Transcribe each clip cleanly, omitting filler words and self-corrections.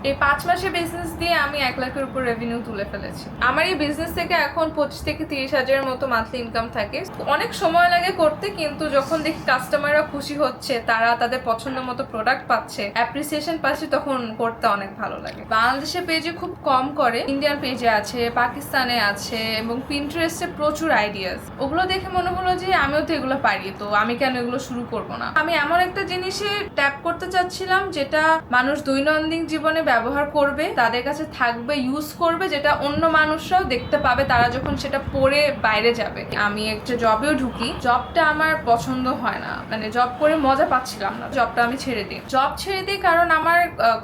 এই 5 মাসে বিজনেস দিয়ে আমি 1 লাখের উপর রেভিনিউ তুলে ফেলেছি। আমার এই বিজনেস থেকে এখন 25 থেকে 30 হাজারের মতো মান্থলি ইনকাম থাকে। অনেক সময় লাগে করতে, কিন্তু যখন দেখি কাস্টমাররা খুশি হচ্ছে, তারা তাদের পছন্দ মতো প্রোডাক্ট পাচ্ছে, অ্যাপ্রিসিয়েশন পাচ্ছে, তখন করতে অনেক ভালো লাগে। বাংলাদেশের পেজে খুব কম করে, ইন্ডিয়ান পেজে আছে, পাকিস্তানে আছে এবং পিন্টারেস্টে প্রচুর আইডিয়াস। ওগুলো দেখে মনে হলো যে আমিও তো এগুলো পারি, তো আমি কেন এগুলো শুরু করব না। আমি এমন একটা জিনিসে ট্যাপ করতে চাচ্ছিলাম যেটা মানুষ দৈনন্দিন জীবনে ব্যবহার করবে, তাদের কাছে থাকবে, ইউজ করবে, যেটা অন্য মানুষরাও দেখতে পাবে তারা যখন সেটা পরে বাইরে যাবে। আমি একটা জবেও ঢুকি, জবটা আমার পছন্দ হয় না, মানে জব করে মজা পাচ্ছিলাম না, জবটা আমি ছেড়ে দিই। জব ছেড়ে দিই কারণ আমার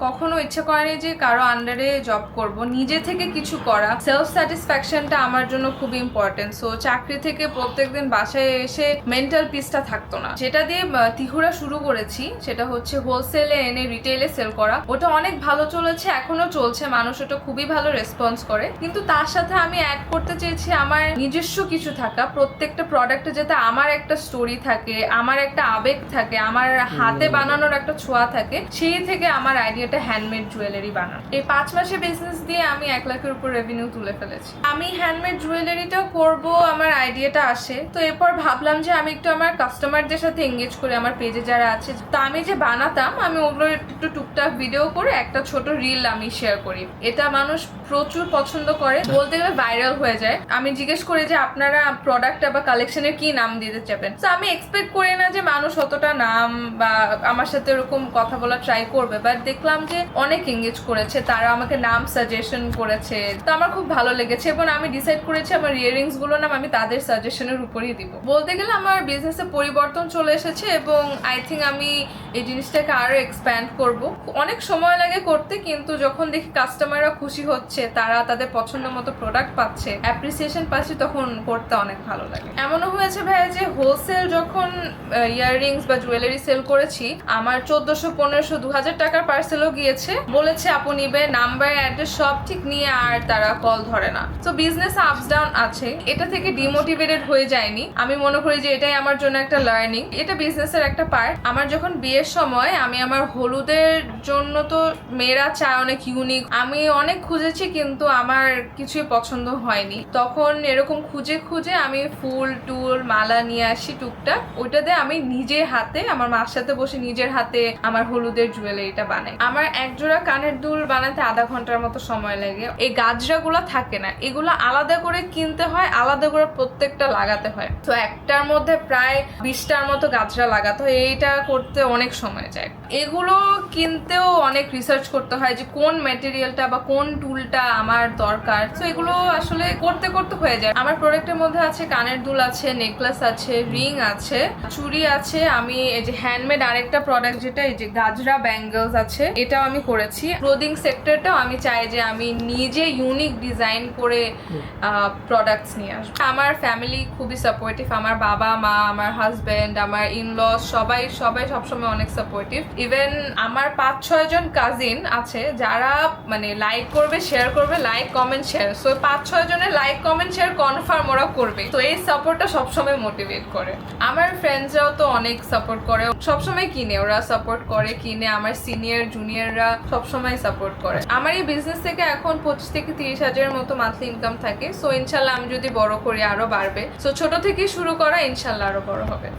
কখনো ইচ্ছে করেনি যে কারো আন্ডারে জব করব। নিজে থেকে কিছু করা, সেলফ স্যাটিসফ্যাকশনটা আমার জন্য খুব ইম্পর্টেন্ট। সো চাকরি থেকে প্রত্যেকদিন বাসায় এসে মেন্টাল পিসটা থাকতো না। যেটা দিয়ে তিহুরা শুরু করেছি সেটা হচ্ছে হোলসেলে এনে রিটেইলে সেল করা। ওটা অনেক ভালো চলেছে, এখনো চলছে, মানুষ ওটা খুবই ভালো রেসপন্স করে। কিন্তু তার সাথে আমি অ্যাড করতে চেয়েছি আমার নিজস্ব কিছু থাকা, প্রত্যেকটা প্রোডাক্টে যাতে আমার একটা স্টোরি থাকে, আমার একটা আবেগ থাকে, আমার হাতে বানানোর একটা ছোঁয়া থাকে। সেই থেকে আমার আইডিয়াটা হ্যান্ডমেড জুয়েলারি বানানো। এই 5 মাসে বিজনেস দিয়ে আমি 1 লাখের উপর রেভিনিউ তুলে ফেলেছি। আমি হ্যান্ডমেড জুয়েলারিটাও করব, আমার আইডিয়াটা আসে। তো এরপর ভাবলাম যে আমি একটু আমার কাস্টমারদের সাথে এঙ্গেজ করি, আমার পেজে যারা আছে। তো আমি যে বানাতাম, আমি ওগুলোর একটু টুকটাক ভিডিও করে একটা ছোট রিল আমি শেয়ার করি। এটা মানুষ প্রচুর পছন্দ করে, বলতে গেলে ভাইরাল হয়ে যায়। আমি জিজ্ঞেস করি যে আপনারা প্রোডাক্ট বা কালেকশনের কি নাম দিতে চাবেন। তো আমি এক্সপেক্ট করি না যে মানুষ অতটা নাম বা আমার সাথে এরকম কথা বলা ট্রাই করবে, বাট দেখলাম যে অনেক এঙ্গেজ করেছে, তারা আমাকে নাম সাজেশন করেছে। তো আমার খুব ভালো লেগেছে এবং আমি ডিসাইড করেছি আমার ইয়াররিংস গুলোর নাম আমি তাদের সাজেশনের উপরই দিব। বলতে গেলে আমার বিজনেসে পরিবর্তন চলে এসেছে এবং আই থিঙ্ক আমি এই জিনিসটাকে আরো এক্সপ্যান্ড করব। অনেক সময় লাগে করতে, কিন্তু যখন দেখি কাস্টমাররা খুশি হচ্ছে, তারা তাদের পছন্দ মতো প্রোডাক্ট পাচ্ছে, অ্যাপ্রিসিয়েশন পাচ্ছে, তখন করতে অনেক ভালো লাগে। এমনও হয়েছে ভাই যে হোলসেল যখন ইয়াররিংস বা জুয়েলারি সেল করেছি, আমার 1400, 1500, 2000 টাকার পার্সেলও গিয়েছে। বলেছে আপু নিবে, নাম্বার অ্যাড্রেস সব ঠিক নিয়ে, আর তারা কল ধরে না। তো বিজনেস আপস ডাউন আছে, এটা থেকে ডিমোটিভেটেড হয়ে যায়নি। আমি মনে করি যে এটাই আমার জন্য একটা লার্নিং, এটা বিজনেসের একটা পার্ট। আমার যখন বিয়ের সময় আমি আমার হলুদের জন্য, তো মেয়েরা চায় অনেক ইউনিক, আমি অনেক খুঁজেছি কিন্তু আমার কিছুই পছন্দ হয়নি। তখন এরকম খুঁজে খুঁজে আমি ফুল টুল মালা নিয়ে আসি টুকটাক, ওইটা দিয়ে আমি নিজে হাতে আমার মার সাথে বসে নিজের হাতে আমার হলুদের জুয়েলারিটা বানাই। আমার এক জোড়া কানের দুল বানাতে আধা ঘন্টার মতো সময় লাগে। এই গাজরাগুলো থাকে না, এগুলো আলাদা করে কিনতে হয়, আলাদা করে প্রত্যেকটা লাগাতে হয়। তো একটার মধ্যে প্রায় 20টার মতো গাজরা লাগাতে হয়, এইটা করতে অনেক সময় যায়। এগুলো কিনতেও অনেক রিসার্চ করতে হয় যে কোন ম্যাটেরিয়ালটা বা কোন টুলটা আমার দরকার। তো এগুলো আসলে করতে করতে হয়ে যায়। আমার প্রোডাক্টের মধ্যে আছে কানের দুল আছে, নেকলেস আছে, রিং আছে, চুড়ি আছে। আমি এই যে হ্যান্ডমেড আরেকটা প্রোডাক্ট যেটা এই যে গাজরা ব্যাঙ্গেলস আছে, এটাও আমি করেছি। ক্লোদিং সেক্টরটাও আমি চাই যে আমি নিজে ইউনিক ডিজাইন করে প্রোডাক্টস নিয়ে আসবো। আমার ফ্যামিলি খুবই সাপোর্টিভ, আমার বাবা মা, আমার হাজব্যান্ড, আমার ইনলস সবাই সবসময় অনেক সাপোর্টিভ। ইভেন আমার 5-6 জন কাজিন আছে যারা মানে লাইক করবে, শেয়ার করবে, লাইক কমেন্ট শেয়ার। সো 5-6 জনের লাইক কমেন্ট শেয়ার কনফার্ম ওরা করবে। তো এই সাপোর্টটা সবসময় মোটিভেট করে। আমার ফ্রেন্ডসরাও তো অনেক সাপোর্ট করে, সবসময় কিনে, ওরা সাপোর্ট করে, কিনে। আমার সিনিয়র জুনিয়ররা সবসময় সাপোর্ট করে। আমার এই বিজনেস থেকে এখন 25 থেকে 30 হাজারের মতো মান্থলি ইনকাম থাকে। সো ইনশাল্লাহ আমি যদি বড় করি আরো বাড়বে। সো ছোট থেকে শুরু করা, ইনশাল্লাহ আরো বড় হবে।